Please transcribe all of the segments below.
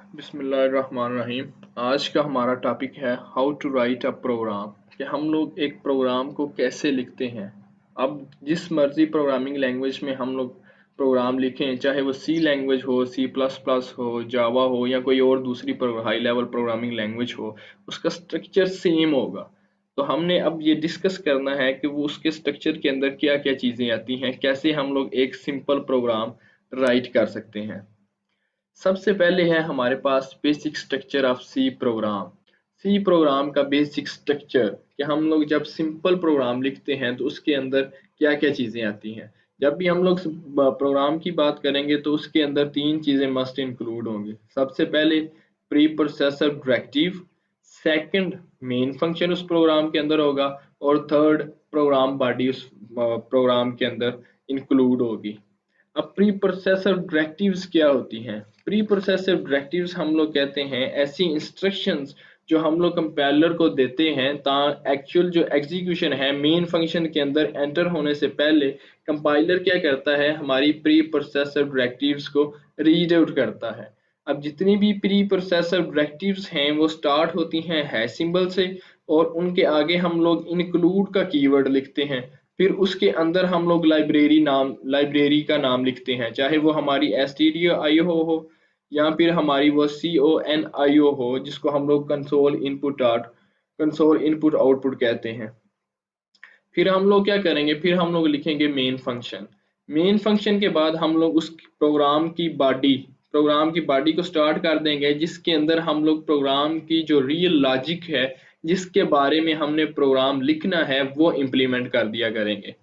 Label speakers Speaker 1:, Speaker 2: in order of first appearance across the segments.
Speaker 1: बिस्मिल्लाहिर्रहमानिर्रहीम। आज का हमारा टॉपिक है how to write a program, कि हम लोग एक प्रोग्राम को कैसे लिखते हैं। अब जिस मर्जी प्रोग्रामिंग लैंग्वेज में हम लोग प्रोग्राम लिखें, चाहे वो सी लैंग्वेज हो, सी प्लस प्लस हो, जावा हो या कोई और दूसरी हाई लेवल प्रोग्रामिंग लैंग्वेज हो, उसका स्ट्रक्चर सेम होगा। तो हमने अब ये डिस्कस करना है कि वो उसके स्ट्रक्चर के अंदर क्या क्या चीज़ें आती हैं, कैसे हम लोग एक सिंपल प्रोग्राम राइट कर सकते हैं। सबसे पहले है हमारे पास basic structure of C program. C program का बेसिक स्ट्रक्चर, कि हम लोग जब सिंपल प्रोग्राम लिखते हैं तो उसके अंदर क्या क्या चीज़ें आती हैं। जब भी हम लोग प्रोग्राम की बात करेंगे तो उसके अंदर तीन चीज़ें मस्ट इंक्लूड होंगी। सबसे पहले pre processor directive, second main function उस प्रोग्राम के अंदर होगा, और थर्ड प्रोग्राम बॉडी उस प्रोग्राम के अंदर इंक्लूड होगी। अब प्री प्रोसेसर डायरेक्टिव्स क्या होती हैं? प्री प्रोसेसर डायरेक्टिव्स हम लोग कहते हैं ऐसी इंस्ट्रक्शंस जो हम लोग कंपाइलर को देते हैं एक्चुअल जो एग्जीक्यूशन है मेन फंक्शन के अंदर एंटर होने से पहले कंपाइलर क्या करता है, हमारी प्री प्रोसेसर डायरेक्टिव्स को रीड आउट करता है। अब जितनी भी प्री प्रोसेसर डायरेक्टिव्स हैं वो स्टार्ट होती हैं हैश सिंबल से, और उनके आगे हम लोग इंक्लूड का कीवर्ड लिखते हैं। फिर उसके अंदर हम लोग लाइब्रेरी का नाम लिखते हैं, चाहे वो हमारी stdio हो या फिर हमारी वो conio हो, जिसको हम लोग कंसोल इनपुट आउटपुट कहते हैं। फिर हम लोग क्या करेंगे, फिर हम लोग लिखेंगे मेन फंक्शन। मेन फंक्शन के बाद हम लोग उस प्रोग्राम की बॉडी को स्टार्ट कर देंगे, जिसके अंदर हम लोग प्रोग्राम की जो रियल लॉजिक है, जिसके बारे में हमने प्रोग्राम लिखना है, वो इम्प्लीमेंट कर दिया करेंगे।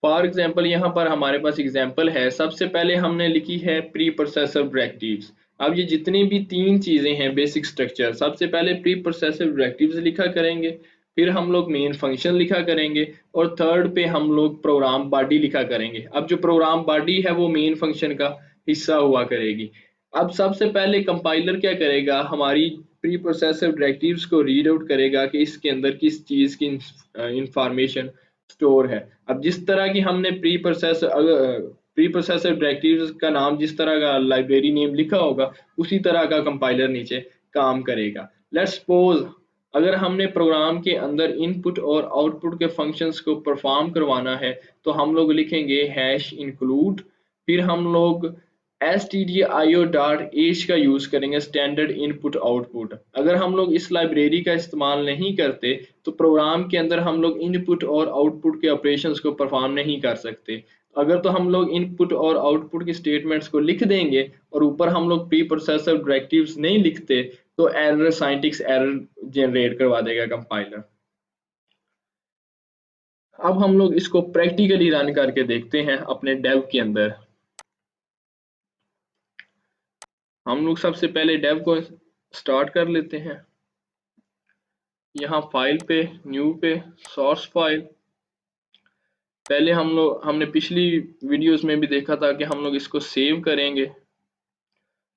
Speaker 1: फॉर एग्जाम्पल यहाँ पर हमारे पास एग्जाम्पल है। सबसे पहले हमने लिखी है प्री प्रोसेसर डायरेक्टिव्स। अब ये जितनी भी तीन चीजें हैं बेसिक स्ट्रक्चर, सबसे पहले प्री प्रोसेसर डायरेक्टिव्स लिखा करेंगे, फिर हम लोग मेन फंक्शन लिखा करेंगे, और थर्ड पे हम लोग प्रोग्राम बॉडी लिखा करेंगे। अब जो प्रोग्राम बॉडी है वो मेन फंक्शन का हिस्सा हुआ करेगी। अब सबसे पहले कंपाइलर क्या करेगा, हमारी प्री प्रोसेसर डायरेक्टिव्स को रीड आउट करेगा कि इसके अंदर किस चीज की इंफॉर्मेशन स्टोर है। अब जिस तरह की हमने प्री प्रोसेसर डायरेक्टिव्स का नाम जिस तरह का लाइब्रेरी नेम लिखा होगा, उसी तरह का कंपाइलर नीचे काम करेगा। लेट्स सपोज अगर हमने प्रोग्राम के अंदर इनपुट और आउटपुट के फंक्शंस को परफॉर्म करवाना है, तो हम लोग लिखेंगे हैश इंक्लूड, फिर हम लोग stdio.h का यूज करेंगे, स्टैंडर्ड इनपुट आउटपुट। अगर हम लोग इस लाइब्रेरी का इस्तेमाल नहीं करते तो प्रोग्राम के अंदर हम लोग इनपुट और आउटपुट के ऑपरेशंस को परफॉर्म नहीं कर सकते। अगर तो हम लोग इनपुट और आउटपुट की स्टेटमेंट्स को लिख देंगे और ऊपर हम लोग प्री प्रोसेसर डायरेक्टिव्स नहीं लिखते, तो एरर साइंटिक्स एरर जनरेट करवा देगा कंपाइलर। अब हम लोग इसको प्रैक्टिकली रन करके देखते हैं अपने डेव के अंदर। हम लोग सबसे पहले डेव को स्टार्ट कर लेते हैं। यहाँ फाइल पे, न्यू पे, सोर्स फाइल। पहले हमने पिछली वीडियोस में भी देखा था कि हम लोग इसको सेव करेंगे।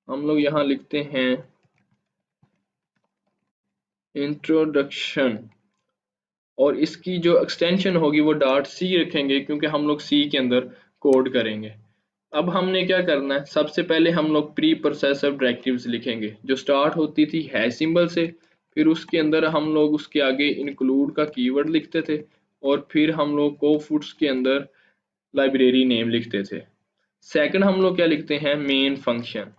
Speaker 1: हम लोग यहाँ लिखते हैं इंट्रोडक्शन, और इसकी जो एक्सटेंशन होगी वो .c रखेंगे, क्योंकि हम लोग सी के अंदर कोड करेंगे। अब हमने क्या करना है, सबसे पहले हम लोग प्री प्रोसेसर डायरेक्टिव्स लिखेंगे जो स्टार्ट होती थी हैश सिंबल से। फिर उसके अंदर हम लोग उसके आगे इंक्लूड का कीवर्ड लिखते थे, और फिर हम लोग कोफुट्स के अंदर लाइब्रेरी नेम लिखते थे। सेकंड हम लोग क्या लिखते हैं, मेन फंक्शन।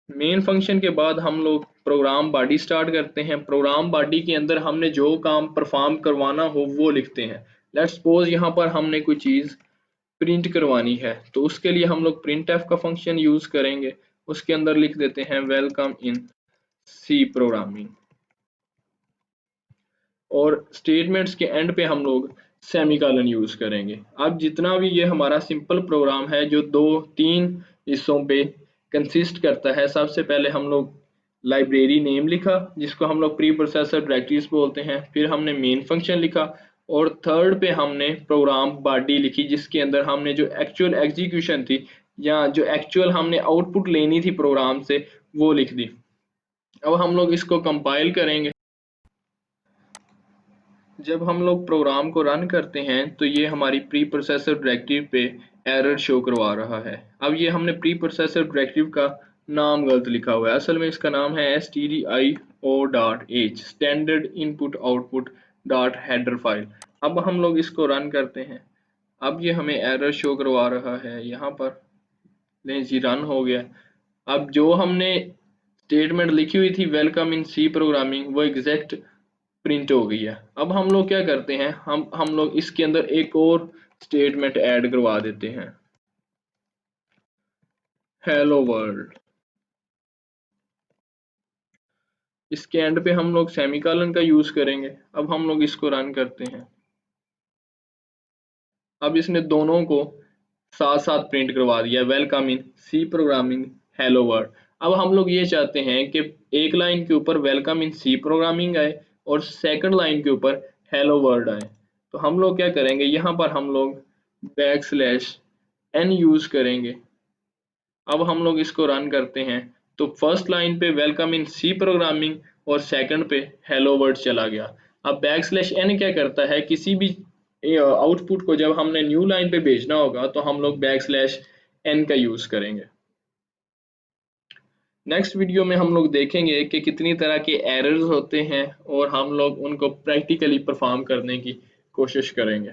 Speaker 1: मेन फंक्शन के बाद हम लोग प्रोग्राम बॉडी स्टार्ट करते हैं। प्रोग्राम बॉडी के अंदर हमने जो काम परफॉर्म करवाना हो वो लिखते हैं। लेट्स सपोज यहाँ पर हमने कोई चीज़ प्रिंट करवानी है, तो उसके लिए हम लोग प्रिंट एफ का फंक्शन यूज करेंगे। उसके अंदर लिख देते हैं वेलकम इन सी प्रोग्रामिंग, और स्टेटमेंट्स के एंड पे हम लोग सेमीकोलन यूज करेंगे। अब जितना भी ये हमारा सिंपल प्रोग्राम है जो तीन हिस्सों पे कंसिस्ट करता है, सबसे पहले हम लोग लाइब्रेरी नेम लिखा जिसको हम लोग प्री प्रोसेसर डायरेक्टिव्स बोलते हैं, फिर हमने मेन फंक्शन लिखा, और थर्ड पे हमने प्रोग्राम बॉडी लिखी जिसके अंदर हमने जो एक्चुअल एग्जीक्यूशन थी या जो एक्चुअल हमने आउटपुट लेनी थी प्रोग्राम से वो लिख दी। अब हम लोग इसको कंपाइल करेंगे। जब हम लोग प्रोग्राम को रन करते हैं तो ये हमारी प्री प्रोसेसर डायरेक्टिव पे एरर शो करवा रहा है। अब ये हमने प्री प्रोसेसर डायरेक्टिव का नाम गलत लिखा हुआ है, असल में इसका नाम है stdio.h standard input output dot header file. अब हम लोग इसको रन करते हैं। अब ये हमें एरर शो करवा रहा है यहाँ पर। लें जी, रन हो गया। अब जो हमने स्टेटमेंट लिखी हुई थी वेलकम इन सी प्रोग्रामिंग वो एग्जैक्ट प्रिंट हो गई है। अब हम लोग क्या करते हैं, हम लोग इसके अंदर एक और स्टेटमेंट ऐड करवा देते हैं, हेलो वर्ल्ड। इसके एंड पे हम लोग सेमीकोलन का यूज करेंगे। अब हम लोग इसको रन करते हैं। अब इसने दोनों को साथ साथ प्रिंट करवा दिया, welcome in C programming hello world. अब हम लोग ये चाहते हैं कि एक लाइन के ऊपर वेलकम इन सी प्रोग्रामिंग आए और सेकंड लाइन के ऊपर हेलो वर्ल्ड आए। तो हम लोग क्या करेंगे, यहाँ पर हम लोग \n यूज करेंगे। अब हम लोग इसको रन करते हैं तो फर्स्ट लाइन पे वेलकम इन सी प्रोग्रामिंग और सेकंड पे हेलो वर्ल्ड चला गया। अब \n क्या करता है, किसी भी आउटपुट को जब हमने न्यू लाइन पे भेजना होगा तो हम लोग \n का यूज करेंगे। नेक्स्ट वीडियो में हम लोग देखेंगे कि कितनी तरह के एरर्स होते हैं और हम लोग उनको प्रैक्टिकली परफॉर्म करने की कोशिश करेंगे।